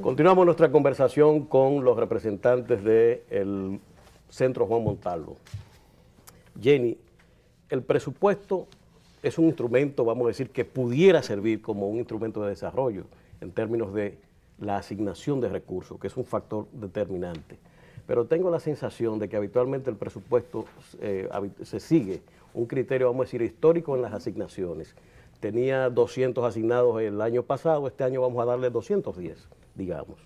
Continuamos nuestra conversación con los representantes del Centro Juan Montalvo. Jenny, el presupuesto es un instrumento, vamos a decir, que pudiera servir como un instrumento de desarrollo en términos de la asignación de recursos, que es un factor determinante. Pero tengo la sensación de que habitualmente el presupuesto se sigue un criterio, vamos a decir, histórico en las asignaciones. Tenía 200 asignados el año pasado, este año vamos a darle 210, digamos.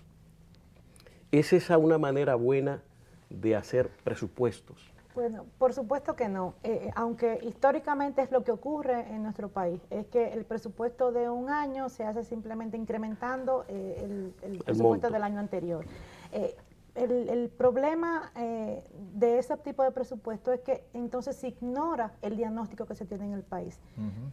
¿Es esa una manera buena de hacer presupuestos? Bueno, por supuesto que no, aunque históricamente es lo que ocurre en nuestro país, es que el presupuesto de un año se hace simplemente incrementando el presupuesto del año anterior. El problema de ese tipo de presupuesto es que entonces se ignora el diagnóstico que se tiene en el país.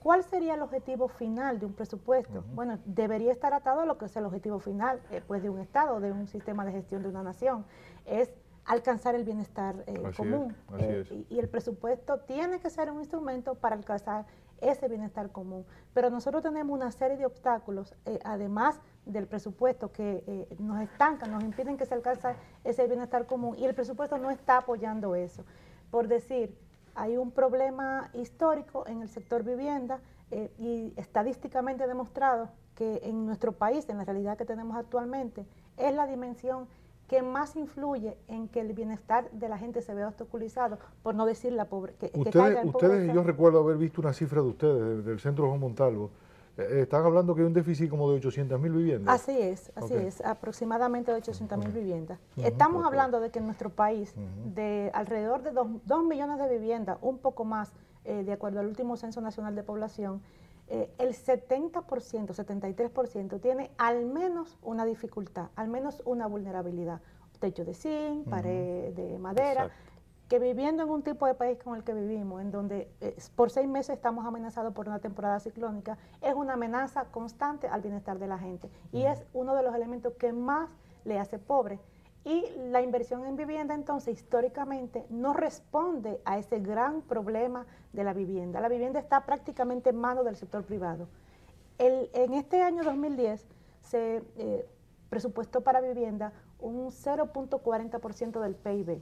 ¿Cuál sería el objetivo final de un presupuesto? Bueno, debería estar atado a lo que es el objetivo final pues de un Estado, de un sistema de gestión de una nación. Es alcanzar el bienestar común. Y el presupuesto tiene que ser un instrumento para alcanzar ese bienestar común. Pero nosotros tenemos una serie de obstáculos, además del presupuesto, que nos estancan, nos impiden que se alcance ese bienestar común, y el presupuesto no está apoyando eso. Por decir, hay un problema histórico en el sector vivienda y estadísticamente demostrado que en nuestro país, en la realidad que tenemos actualmente, es la dimensión que más influye en que el bienestar de la gente se vea obstaculizado, por no decir la pobreza. Ustedes, yo recuerdo haber visto una cifra de ustedes, del Centro Juan Montalvo, están hablando que hay un déficit como de 800.000 viviendas. Así es, aproximadamente de 800.000 viviendas. Estamos hablando de que en nuestro país, de alrededor de 2 millones de viviendas, un poco más, de acuerdo al último Censo Nacional de Población, el 70%, 73% tiene al menos una dificultad, al menos una vulnerabilidad. Techo de zinc, pared de madera. Exacto. Que viviendo en un tipo de país como el que vivimos, en donde por 6 meses estamos amenazados por una temporada ciclónica, es una amenaza constante al bienestar de la gente. Y es uno de los elementos que más le hace pobre. Y la inversión en vivienda, entonces, históricamente, no responde a ese gran problema de la vivienda. La vivienda está prácticamente en manos del sector privado. En este año 2010 se presupuestó para vivienda un 0.40% del PIB.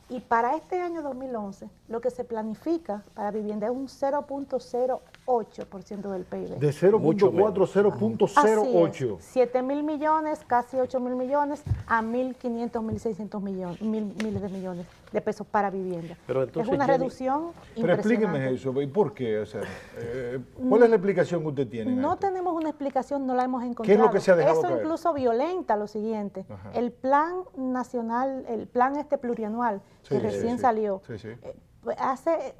Y para este año 2011, lo que se planifica para vivienda es un 0.08% del PIB. De 0.4 a 0.08. 7.000 millones, casi 8.000 millones, a 1.500, 1.600 miles de millones de pesos para vivienda. Pero entonces, es una reducción impresionante. Pero explíqueme eso, ¿y por qué? O sea, ¿cuál es la explicación que usted tiene? No tenemos una explicación, no la hemos encontrado. ¿Qué es lo que se ha dejado Eso incluso violenta lo siguiente. El plan nacional, el plan plurianual, que recién salió, hace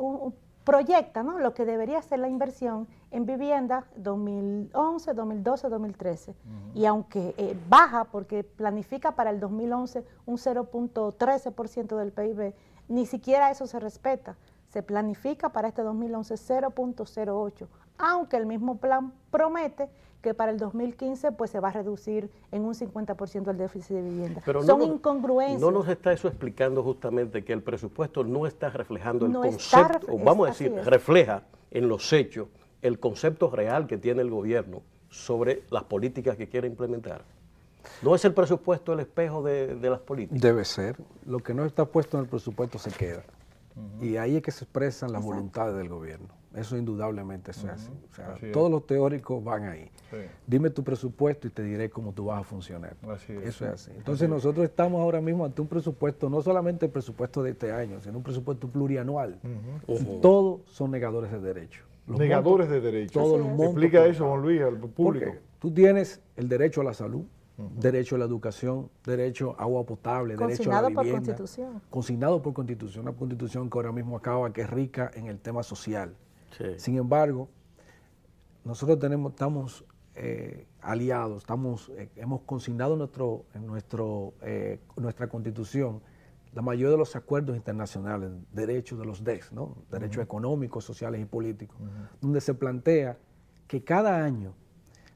proyecta, ¿no?, lo que debería ser la inversión en vivienda 2011, 2012, 2013. Y aunque baja porque planifica para el 2011 un 0.13% del PIB, ni siquiera eso se respeta. Se planifica para este 2011 0.08, aunque el mismo plan promete que para el 2015 pues se va a reducir en un 50% el déficit de vivienda. Pero son incongruencias. ¿No nos está eso explicando justamente que el presupuesto no está reflejando el concepto, o vamos a decir, refleja en los hechos el concepto real que tiene el gobierno sobre las políticas que quiere implementar? ¿No es el presupuesto el espejo de las políticas? Debe ser. Lo que no está puesto en el presupuesto se queda. Y ahí es que se expresan las voluntades del gobierno. Eso indudablemente es así. O sea, todos los teóricos van ahí. Dime tu presupuesto y te diré cómo tú vas a funcionar. Eso es así. Entonces nosotros estamos ahora mismo ante un presupuesto, no solamente el presupuesto de este año, sino un presupuesto plurianual. Y todos son negadores de derechos. Negadores de derechos. Todos los montos. Explica eso, Juan Luis, al público. Porque tú tienes el derecho a la salud, derecho a la educación, derecho a agua potable, derecho a la vivienda. Consignado por Constitución. Consignado por Constitución, una Constitución que ahora mismo acaba, que es rica en el tema social. Sí. Sin embargo, nosotros estamos aliados, hemos consignado en nuestra Constitución la mayoría de los acuerdos internacionales, derechos de los DEC, ¿no? Derechos económicos, sociales y políticos, donde se plantea que cada año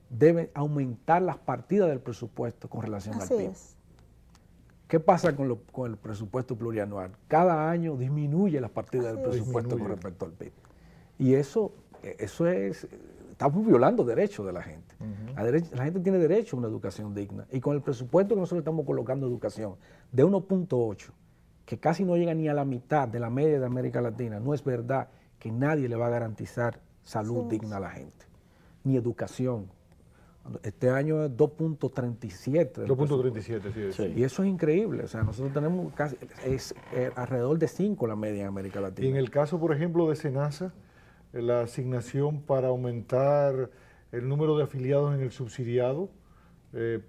deben aumentar las partidas del presupuesto con relación al PIB. ¿Qué pasa con el presupuesto plurianual? Cada año disminuye las partidas del presupuesto con respecto al PIB. Y eso es estamos violando derechos de la gente. La gente tiene derecho a una educación digna. Y con el presupuesto que nosotros estamos colocando en educación de 1.8, que casi no llega ni a la mitad de la media de América Latina, no es verdad que nadie le va a garantizar salud digna a la gente, ni educación. Este año es 2.37. 2.37, sí. Y eso es increíble. O sea, nosotros tenemos casi, alrededor de 5 la media en América Latina. Y en el caso, por ejemplo, de SENASA, la asignación para aumentar el número de afiliados en el subsidiado,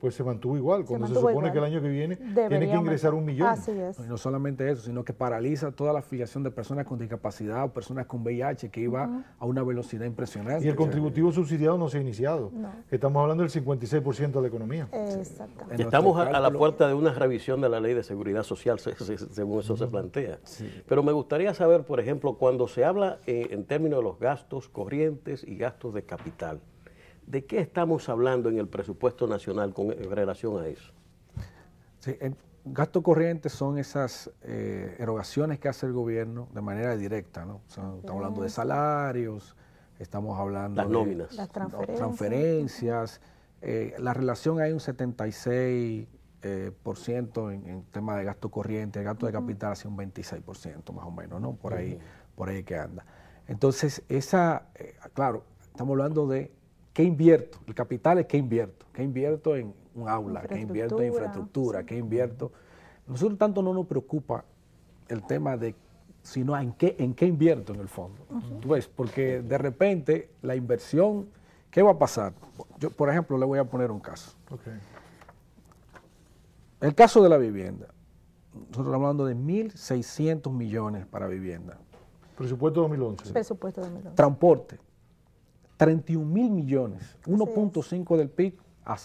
pues se mantuvo igual, cuando se supone que el año que viene tiene que ingresar 1 millón. Así es. Y no solamente eso, sino que paraliza toda la afiliación de personas con discapacidad o personas con VIH, que iba a una velocidad impresionante. Y el contributivo subsidiado no se ha iniciado. No. Estamos hablando del 56% de la economía. Exactamente. Estamos a la puerta de una revisión de la Ley de Seguridad Social, según eso se plantea. Sí. Pero me gustaría saber, por ejemplo, cuando se habla en términos de los gastos corrientes y gastos de capital, ¿de qué estamos hablando en el presupuesto nacional en relación a eso? Sí, el gasto corriente son esas erogaciones que hace el gobierno de manera directa, ¿no? O sea, estamos hablando de salarios, estamos hablando las nóminas, las transferencias. La relación hay un 76% en tema de gasto corriente, el gasto de capital hace un 26% más o menos, ¿no? Por ahí que anda. Entonces, claro, estamos hablando de ¿qué invierto? El capital es ¿qué invierto? ¿Qué invierto en un aula? ¿Qué invierto en infraestructura? ¿Qué invierto? Nosotros tanto no nos preocupa el tema de, sino en qué invierto en el fondo. ¿Tú ves? Porque de repente la inversión, ¿qué va a pasar? Yo, por ejemplo, le voy a poner un caso. Okay. El caso de la vivienda. Nosotros estamos hablando de 1.600 millones para vivienda. Presupuesto 2011. Presupuesto 2011. Transporte. 31.000 millones, 1.5 del PIB, a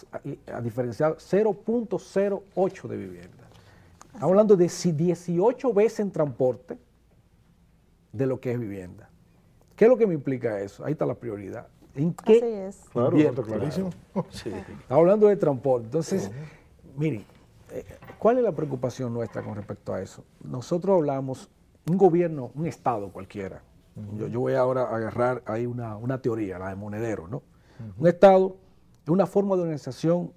diferenciar 0.08 de vivienda. Estamos hablando de 18 veces en transporte de lo que es vivienda. ¿Qué es lo que me implica eso? Ahí está la prioridad. ¿En qué? Así es. Claro, invierto? está clarísimo. Sí. Estamos hablando de transporte. Entonces, miren, ¿cuál es la preocupación nuestra con respecto a eso? Nosotros hablamos, un gobierno, un estado cualquiera. Yo voy ahora a agarrar ahí una teoría, la de Monedero, ¿no? Un Estado es una forma de organización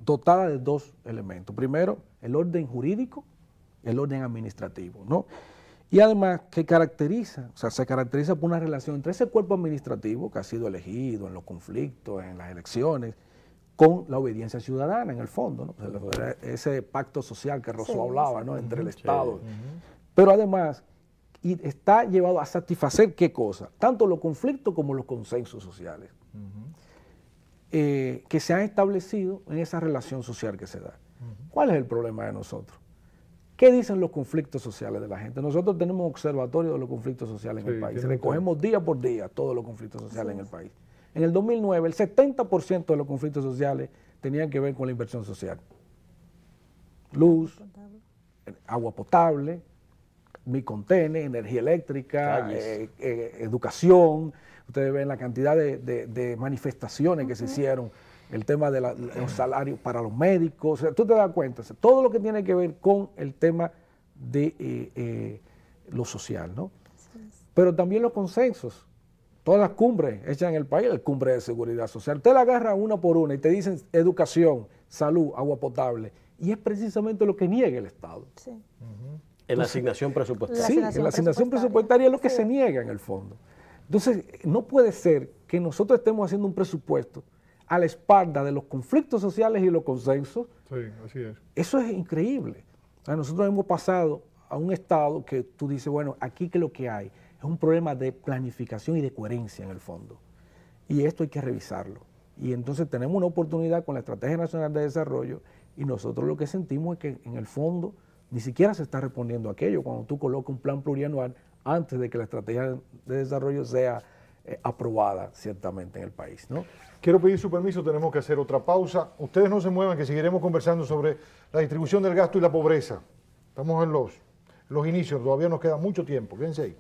dotada de 2 elementos. Primero, el orden jurídico, el orden administrativo, ¿no? Y además, se caracteriza por una relación entre ese cuerpo administrativo que ha sido elegido en los conflictos, en las elecciones, con la obediencia ciudadana, en el fondo, ¿no? Ese pacto social que Rousseau hablaba, ¿no? Entre el Estado. Pero además, y está llevado a satisfacer ¿qué cosa? Tanto los conflictos como los consensos sociales que se han establecido en esa relación social que se da. ¿Cuál es el problema de nosotros? ¿Qué dicen los conflictos sociales de la gente? Nosotros tenemos un observatorio de los conflictos sociales en el país. Recogemos día por día todos los conflictos sociales en el país. En el 2009, el 70% de los conflictos sociales tenían que ver con la inversión social. Luz, agua potable, Micontene, energía eléctrica, educación. Ustedes ven la cantidad de manifestaciones que se hicieron, el tema de los salarios para los médicos. O sea, tú te das cuenta, o sea, todo lo que tiene que ver con el tema de lo social, ¿no? Pero también los consensos. Todas las cumbres hechas en el país, la cumbre de seguridad social. Usted la agarra una por una y te dicen educación, salud, agua potable. Y es precisamente lo que niega el Estado. Sí. En la asignación presupuestaria. Sí, en la asignación presupuestaria es lo que se niega en el fondo. Entonces, no puede ser que nosotros estemos haciendo un presupuesto a la espalda de los conflictos sociales y los consensos. Sí, así es. Eso es increíble. O sea, nosotros hemos pasado a un estado que tú dices, bueno, aquí que lo que hay es un problema de planificación y de coherencia en el fondo. Y esto hay que revisarlo. Y entonces tenemos una oportunidad con la Estrategia Nacional de Desarrollo y nosotros lo que sentimos es que en el fondo ni siquiera se está respondiendo a aquello cuando tú colocas un plan plurianual antes de que la estrategia de desarrollo sea aprobada ciertamente en el país, ¿no? Quiero pedir su permiso, tenemos que hacer otra pausa. Ustedes no se muevan, que seguiremos conversando sobre la distribución del gasto y la pobreza. Estamos en los inicios, todavía nos queda mucho tiempo. Quédense ahí.